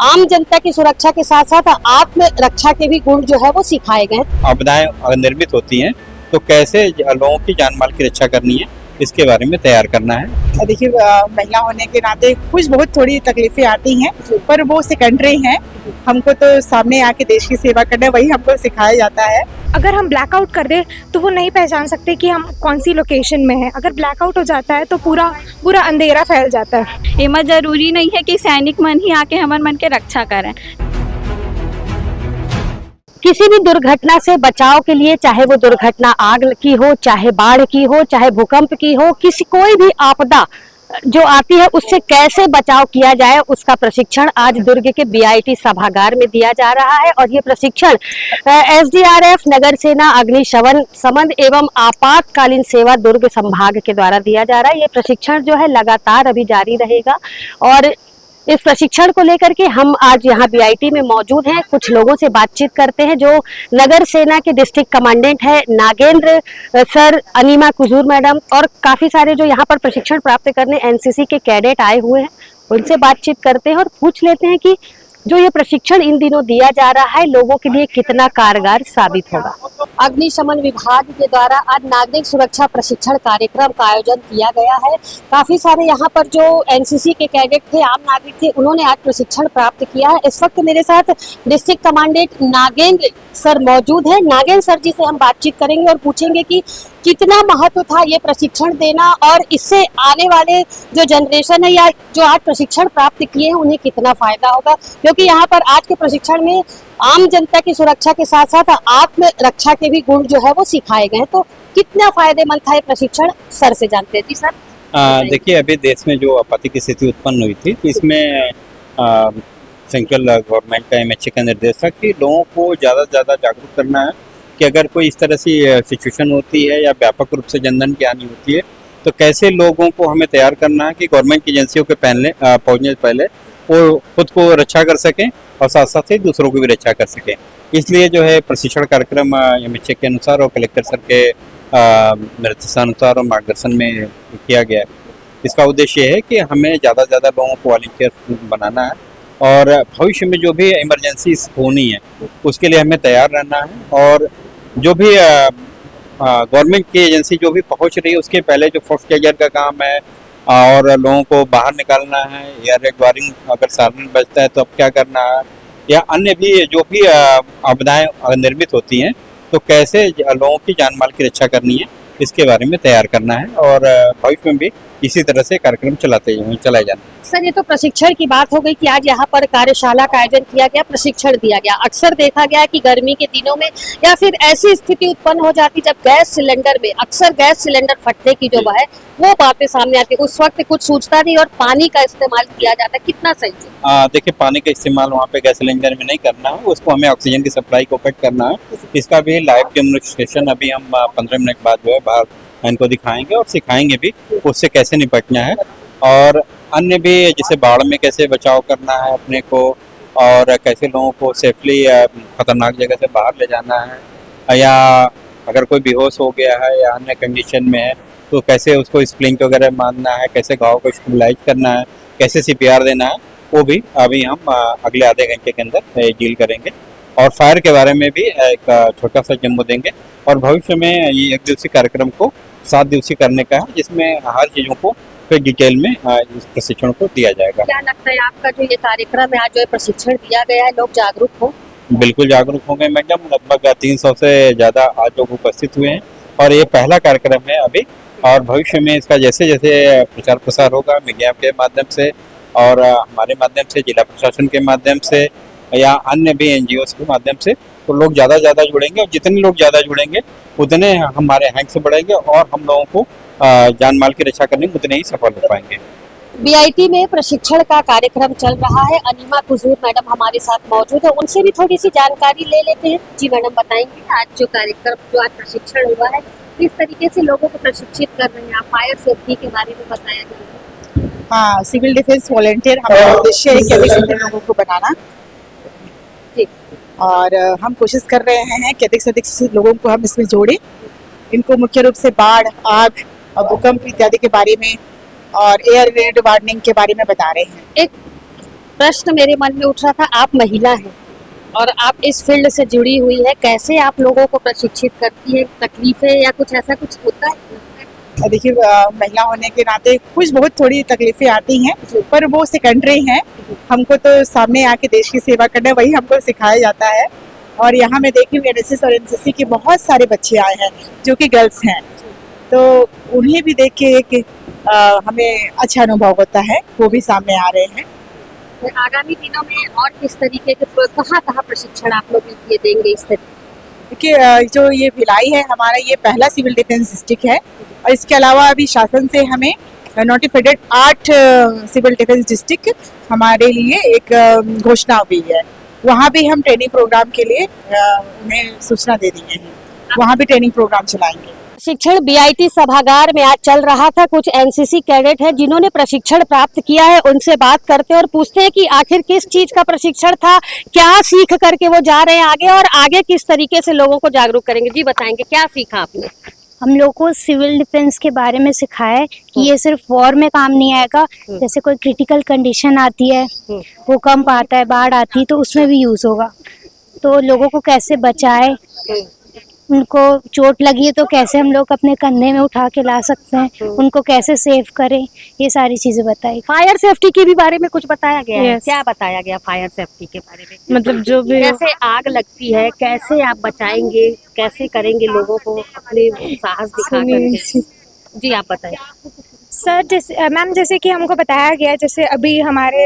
आम जनता की सुरक्षा के साथ साथ आत्म रक्षा के भी गुण जो है वो सिखाए गए। आपदाएं निर्मित होती हैं तो कैसे लोगों की जान माल की रक्षा करनी है, इसके बारे में तैयार करना है। देखिए, महिला होने के नाते कुछ बहुत थोड़ी तकलीफें आती हैं, पर वो सेकेंडरी हैं। हमको तो सामने आके देश की सेवा करना है, वही हमको सिखाया जाता है। अगर हम ब्लैकआउट कर दें तो वो नहीं पहचान सकते कि हम कौन सी लोकेशन में हैं। अगर ब्लैकआउट हो जाता है तो पूरा अंधेरा फैल जाता है। ये मत जरूरी नहीं है कि सैनिक मन ही आके हमारे मन के रक्षा करें। किसी भी दुर्घटना से बचाव के लिए, चाहे वो दुर्घटना आग की हो, चाहे बाढ़ की हो, चाहे भूकंप की हो, कोई भी आपदा जो आती है उससे कैसे बचाव किया जाए, उसका प्रशिक्षण आज दुर्ग के बीआईटी सभागार में दिया जा रहा है। और ये प्रशिक्षण एसडीआरएफ, नगर सेना, अग्निशमन समन एवं आपातकालीन सेवा दुर्ग संभाग के द्वारा दिया जा रहा है। ये प्रशिक्षण जो है लगातार अभी जारी रहेगा और इस प्रशिक्षण को लेकर के हम आज यहाँ बीआईटी में मौजूद हैं। कुछ लोगों से बातचीत करते हैं। जो नगर सेना के डिस्ट्रिक्ट कमांडेंट है Nagendra sir, enema Kujur madam और काफी सारे जो यहाँ पर प्रशिक्षण प्राप्त करने एनसीसी के कैडेट आए हुए हैं, उनसे बातचीत करते हैं और पूछ लेते हैं कि जो ये प्रशिक्षण इन दिनों दिया जा रहा है लोगों के लिए कितना कारगर साबित होगा। अग्निशमन विभाग के द्वारा आज नागरिक सुरक्षा प्रशिक्षण कार्यक्रम का आयोजन किया गया है। काफी सारे यहाँ पर जो एनसीसी के कैडेट थे, आम नागरिक थे, उन्होंने आज प्रशिक्षण प्राप्त किया है। इस वक्त मेरे साथ डिस्ट्रिक्ट कमांडेंट नागेंद्र सर मौजूद है। नागेंद्र सर जी से हम बातचीत करेंगे और पूछेंगे कि कितना महत्व था ये प्रशिक्षण देना और इससे आने वाले जो जनरेशन है या जो आज प्रशिक्षण प्राप्त किए हैं उन्हें कितना फायदा होगा, क्योंकि यहाँ पर आज के प्रशिक्षण में आम जनता की सुरक्षा के साथ साथ आत्म रक्षा के भी गुण जो है वो सिखाए गए। तो कितना फायदेमंद था ये प्रशिक्षण, सर से जानते हैं। जी सर। देखिए, अभी देश में जो आपत्ति की स्थिति उत्पन्न हुई थी, इसमें सेंट्रल गवर्नमेंट का एमएचए का निर्देश था कि लोगों को ज़्यादा से ज़्यादा जागरूक करना है कि अगर कोई इस तरह से सिचुएशन होती है या व्यापक रूप से जनधन की हानि होती है तो कैसे लोगों को हमें तैयार करना है कि गवर्नमेंट की एजेंसियों के पहुंचने से पहले वो खुद को रक्षा कर सकें और साथ साथ ही दूसरों की भी रक्षा कर सकें। इसलिए जो है प्रशिक्षण कार्यक्रम एमएचए के अनुसार और कलेक्टर सर के निर्देशानुसार और मार्गदर्शन में किया गया है। इसका उद्देश्य है कि हमें ज़्यादा से ज़्यादा लोगों को वॉलंटियर बनाना है और भविष्य में जो भी इमरजेंसी होनी है उसके लिए हमें तैयार रहना है। और जो भी गवर्नमेंट की एजेंसी जो भी पहुंच रही है उसके पहले जो फर्स्ट एयर का काम है और लोगों को बाहर निकालना है, एयर रेड वायरिंग अगर सायरन बजता है तो अब क्या करना है, या अन्य भी जो भी आपदाएं निर्मित होती हैं तो कैसे लोगों की जान माल की रक्षा करनी है, इसके बारे में तैयार करना है और भविष्य में भी इसी तरह से कार्यक्रम चलाए जाना। सर, ये तो प्रशिक्षण की बात हो गई कि आज यहाँ पर कार्यशाला का आयोजन किया गया, प्रशिक्षण दिया गया। अक्सर देखा गया कि गर्मी के दिनों में या फिर ऐसी स्थिति उत्पन्न हो जाती जब गैस सिलेंडर में अक्सर गैस सिलेंडर फटने की जो है वो बातें सामने आती, उस वक्त कुछ सूझता नहीं और पानी का इस्तेमाल किया जाता है। कितना सही है? देखिए, पानी का इस्तेमाल वहाँ पे गैस सिलेंडर में नहीं करना है, उसको हमें ऑक्सीजन की सप्लाई को कट करना है। इसका भी लाइव डेमोन्स्ट्रेशन अभी हम 15 मिनट बाद जो है बाहर इनको दिखाएंगे और सिखाएंगे भी उससे कैसे निपटना है और अन्य भी जैसे बाढ़ में कैसे बचाव करना है अपने को और कैसे लोगों को सेफली खतरनाक जगह से बाहर ले जाना है, या अगर कोई बेहोश हो गया है या अन्य कंडीशन में है तो कैसे उसको स्प्लिंट वगैरह मारना है, कैसे घाव को स्टेबलाइज करना है, कैसे सीपीआर देना है, वो भी अभी हम अगले आधे घंटे के अंदर डील करेंगे। और फायर के बारे में भी एक छोटा सा डेमो देंगे और भविष्य में ये 1 दिवसीय कार्यक्रम को 7 दिवसीय करने का है, जिसमें हर चीज़ों को फिर डिटेल में इस प्रशिक्षण को दिया जाएगा। क्या लगता है आपका जो ये कार्यक्रम है, आज जो प्रशिक्षण दिया गया है, लोग जागरूक हो? बिल्कुल जागरूक होंगे मैडम। लगभग 300 से ज़्यादा आज लोग उपस्थित हुए हैं और ये पहला कार्यक्रम है अभी, और भविष्य में इसका जैसे जैसे प्रचार प्रसार होगा मीडिया के माध्यम से और हमारे माध्यम से, जिला प्रशासन के माध्यम से या अन्य भी एनजीओ के माध्यम से, तो लोग ज़्यादा से ज़्यादा जुड़ेंगे और जितने लोग ज़्यादा जुड़ेंगे उतने हमारे हैंक्स बढ़ेंगे और हम लोगों को जान माल की रक्षा करने में उतने ही सफल हो पाएंगे। बीआईटी में प्रशिक्षण का कार्यक्रम चल रहा है। अनीमा कुजूर मैडम हमारे साथ मौजूद है, उनसे भी थोड़ी सी जानकारी ले लेते हैं। जी मैडम, बताएंगे आज जो कार्यक्रम, जो आज प्रशिक्षण हुआ है, किस तरीके से लोगों को प्रशिक्षित कर रहे हैं आप? फायर सेफ्टी के बारे में बताया जाए। हाँ, सिविल डिफेंस वॉलंटियर हमारा उद्देश्य है कि अधिक लोगों को बनाना और हम कोशिश कर रहे हैं कि अधिक से अधिक लोगों को हम इसमें जोड़ें। इनको मुख्य रूप से बाढ़, आग और भूकंप इत्यादि के बारे में और एयर रेड वार्निंग के बारे में बता रहे हैं। एक प्रश्न मेरे मन में उठ रहा था, आप महिला हैं और आप इस फील्ड से जुड़ी हुई है, कैसे आप लोगों को प्रशिक्षित करती है? तकलीफें या कुछ ऐसा कुछ होता है? देखिए महिला होने के नाते कुछ बहुत थोड़ी तकलीफें आती हैं, पर वो सेकेंडरी हैं। हमको तो सामने आके देश की सेवा करना, वही हमको सिखाया जाता है। और यहाँ मैं देखी हूँ एनएसएस और एनसीसी के बहुत सारे बच्चे आए हैं जो कि गर्ल्स हैं, तो उन्हें भी देख के एक हमें अच्छा अनुभव होता है, वो भी सामने आ रहे हैं। आगामी दिनों में और किस तरीके के कहाँ प्रशिक्षण आप लोग ये देंगे इस तरीके? देखिए जो ये भिलाई है हमारा, ये पहला सिविल डिफेंस डिस्ट्रिक्ट है और इसके अलावा अभी शासन से हमें नोटिफाइड 8 सिविल डिफेंस डिस्ट्रिक्ट हमारे लिए एक घोषणा हुई है। वहाँ भी हम ट्रेनिंग प्रोग्राम के लिए उन्हें सूचना दे दिए हैं, वहाँ भी ट्रेनिंग प्रोग्राम चलाएंगे। प्रशिक्षण बीआईटी सभागार में आज चल रहा था। कुछ एनसीसी कैडेट है जिन्होंने प्रशिक्षण प्राप्त किया है, उनसे बात करते हैं और पूछते हैं कि आखिर किस चीज का प्रशिक्षण था, क्या सीख करके वो जा रहे हैं आगे और आगे किस तरीके से लोगों को जागरूक करेंगे। जी बताएंगे, क्या सीखा आपने? हम लोग को सिविल डिफेंस के बारे में सिखाया है कि ये सिर्फ वॉर में काम नहीं आएगा, जैसे कोई क्रिटिकल कंडीशन आती है, भूकंप आता है, बाढ़ आती है, तो उसमें भी यूज होगा। तो लोगों को कैसे बचाए, उनको चोट लगी है तो कैसे हम लोग अपने कंधे में उठा के ला सकते हैं, उनको कैसे सेव करें, ये सारी चीजें बताई। फायर सेफ्टी के भी बारे में कुछ बताया गया है? Yes. क्या बताया गया फायर सेफ्टी के बारे में? मतलब जो भी कैसे आग लगती है, कैसे आप बचाएंगे, कैसे करेंगे लोगों को अपने साहस दिखा करके? जी आप बताइए। सर जैसे मैम, जैसे कि हमको बताया गया, जैसे अभी हमारे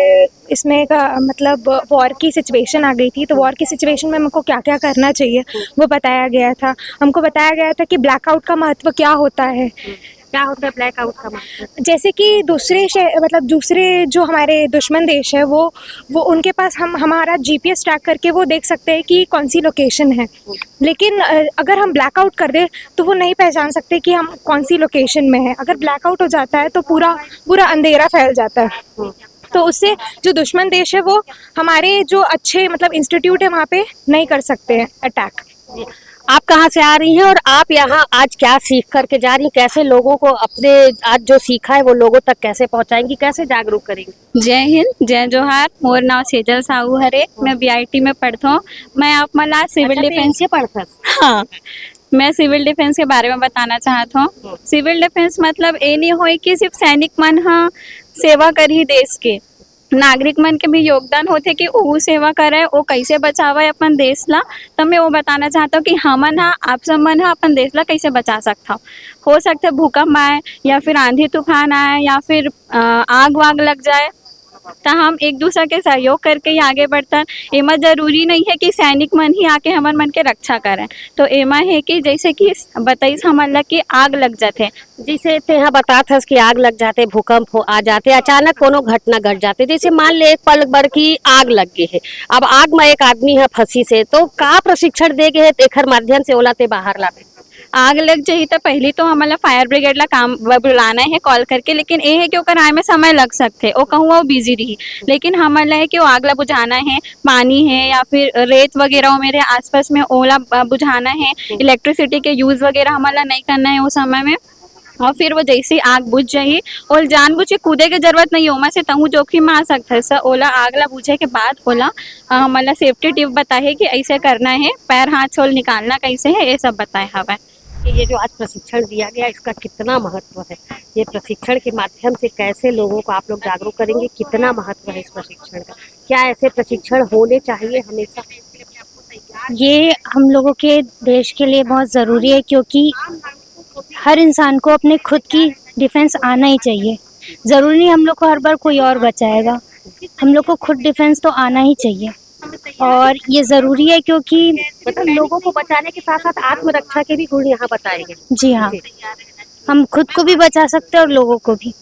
इसमें का मतलब वॉर की सिचुएशन आ गई थी, तो वॉर की सिचुएशन में हमको क्या क्या करना चाहिए वो बताया गया था। हमको बताया गया था कि ब्लैकआउट का महत्व क्या होता है। क्या होता है ब्लैकआउट का मतलब? जैसे कि दूसरे जो हमारे दुश्मन देश है वो उनके पास हम हमारा जीपीएस ट्रैक करके वो देख सकते हैं कि कौन सी लोकेशन है, लेकिन अगर हम ब्लैकआउट कर दे तो वो नहीं पहचान सकते कि हम कौन सी लोकेशन में है। अगर ब्लैकआउट हो जाता है तो पूरा अंधेरा फैल जाता है, तो उससे जो दुश्मन देश है वो हमारे जो अच्छे मतलब इंस्टीट्यूट है वहाँ पे नहीं कर सकते हैं अटैक। आप कहाँ से आ रही हैं और आप यहाँ आज क्या सीख करके जा रही हैं? कैसे लोगों को अपने आज जो सीखा है वो लोगों तक कैसे पहुँचाएंगी, कैसे जागरूक करेंगी? जय हिंद, जय जोहार। मोर नाव सेजल साहू हरे, मैं बीआईटी में पढ़ता हूँ। मैं आप मला सिविल डिफेंस से पढ़ता। हाँ, मैं सिविल डिफेंस के बारे में बताना चाहता हूँ। सिविल डिफेंस मतलब ये नहीं हो कि सिर्फ सैनिक मन हाँ सेवा कर ही देश के, नागरिक मन के भी योगदान होते कि वो सेवा करे, वो कैसे बचावे अपन देश ला। तो मैं वो बताना चाहता हूँ कि हमन हाँ आप सब मन हाँ अपन देश ला कैसे बचा सकता हो सकता है भूकंप आए या फिर आंधी तूफान आए या फिर आग वाग लग जाए, तो हम एक दूसरे के सहयोग करके ही आगे बढ़ता। एमा जरूरी नहीं है कि सैनिक मन ही आके हमारे मन के रक्षा करें। तो एमा है कि जैसे कि बताइस हमारा कि आग लग जाते, जिसे तेहा बतात हस कि आग लग जाते, भूकंप हो आ जाते, अचानक कोनो घटना घट जाते, जैसे मान ले एक पल भर की आग लग गई है, अब आग में एक आदमी है फंसी से, तो का प्रशिक्षण दे गए एकर माध्यम से ओला ते बाहर लाते? आग लग जाए तो पहले तो हमारा फायर ब्रिगेड ला काम बुलाना है कॉल करके, लेकिन ये है कि ओकर आए में समय लग सकते, वो कहूँ वो बिजी रही, लेकिन हमारा है कि वो आग ला बुझाना है, पानी है या फिर रेत वगैरह मेरे आसपास में ओला बुझाना है, इलेक्ट्रिसिटी के यूज वगैरह हमारा नहीं करना है उस समय में। और फिर वो जैसे आग बुझ जाए और जानबूझ के कूदे की जरूरत नहीं हो, से तहु जोखिम में आ सकता है सर। ओला आग ला बुझे के बाद ओला हमारा सेफ्टी टिप बताए कि ऐसे करना है, पैर हाथ छोल निकालना कैसे है, ये सब बताए हवा। ये जो आज प्रशिक्षण दिया गया इसका कितना महत्व है? ये प्रशिक्षण के माध्यम से कैसे लोगों को आप लोग जागरूक करेंगे, कितना महत्व है इस प्रशिक्षण का? क्या ऐसे प्रशिक्षण होने चाहिए हमेशा? ये हम लोगों के देश के लिए बहुत ज़रूरी है, क्योंकि हर इंसान को अपने खुद की डिफेंस आना ही चाहिए। ज़रूरी नहीं हम लोग को हर बार कोई और बचाएगा, हम लोग को खुद डिफेंस तो आना ही चाहिए और ये ज़रूरी है, क्योंकि मतलब लोगों को बचाने के साथ साथ आत्मरक्षा के भी गुण यहाँ बताएंगे। जी हाँ, हम खुद को भी बचा सकते हैं और लोगों को भी,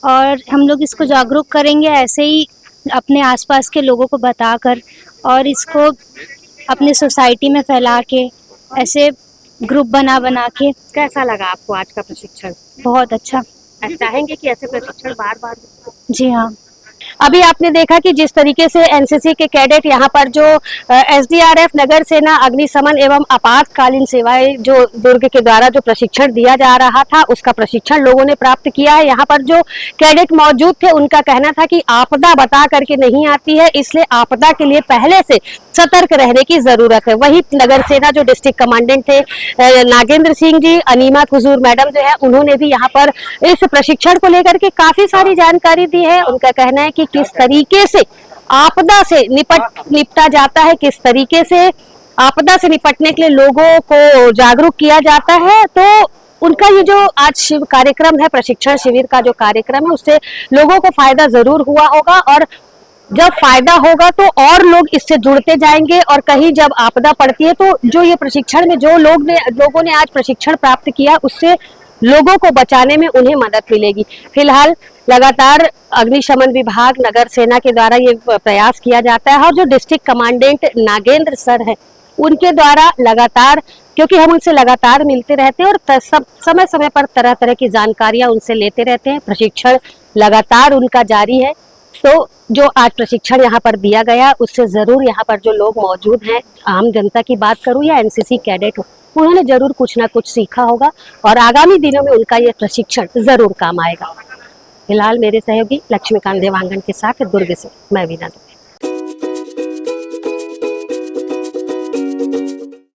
और हम लोग इसको जागरूक करेंगे ऐसे ही अपने आसपास के लोगों को बताकर, और इसको अपने सोसाइटी में फैला के, ऐसे ग्रुप बना के। कैसा लगा आपको आज का प्रशिक्षण? बहुत अच्छा। चाहेंगे कि ऐसे प्रशिक्षण बार बार? जी हाँ, अभी आपने देखा कि जिस तरीके से एनसीसी के कैडेट यहाँ पर जो एसडीआरएफ, नगर सेना, अग्निशमन एवं आपातकालीन सेवाएं जो दुर्ग के द्वारा जो प्रशिक्षण दिया जा रहा था, उसका प्रशिक्षण लोगों ने प्राप्त किया है। यहाँ पर जो कैडेट मौजूद थे, उनका कहना था कि आपदा बता करके नहीं आती है, इसलिए आपदा के लिए पहले से सतर्क रहने की जरूरत है। वही नगर सेना जो डिस्ट्रिक्ट कमांडेंट थे नागेंद्र सिंह जी, अनीमा खुजूर मैडम जो है, उन्होंने भी यहाँ पर इस प्रशिक्षण को लेकर के काफी सारी जानकारी दी है। उनका कहना है कि किस तरीके से आपदा से निपटा जाता है, किस तरीके से आपदा से निपटने के लिए लोगों को जागरूक किया जाता है। तो उनका ये जो आज कार्यक्रम है, प्रशिक्षण शिविर का जो कार्यक्रम है, उससे लोगों को फायदा जरूर हुआ होगा, और जब फायदा होगा तो और लोग इससे जुड़ते जाएंगे। और कहीं जब आपदा पड़ती है तो जो ये प्रशिक्षण में जो लोगों ने आज प्रशिक्षण प्राप्त किया, उससे लोगों को बचाने में उन्हें मदद मिलेगी। फिलहाल लगातार अग्निशमन विभाग, नगर सेना के द्वारा ये प्रयास किया जाता है, और जो डिस्ट्रिक्ट कमांडेंट नागेंद्र सर है, उनके द्वारा लगातार, क्योंकि हम उनसे लगातार मिलते रहते हैं और समय समय पर तरह तरह की जानकारियां उनसे लेते रहते हैं, प्रशिक्षण लगातार उनका जारी है। तो जो आज प्रशिक्षण यहाँ पर दिया गया, उससे जरूर यहाँ पर जो लोग मौजूद हैं, आम जनता की बात करूं या एनसीसी कैडेट हो, उन्होंने जरूर कुछ ना कुछ सीखा होगा, और आगामी दिनों में उनका ये प्रशिक्षण जरूर काम आएगा। फिलहाल मेरे सहयोगी लक्ष्मीकांत देवांगन के साथ दुर्ग से मैं वीना।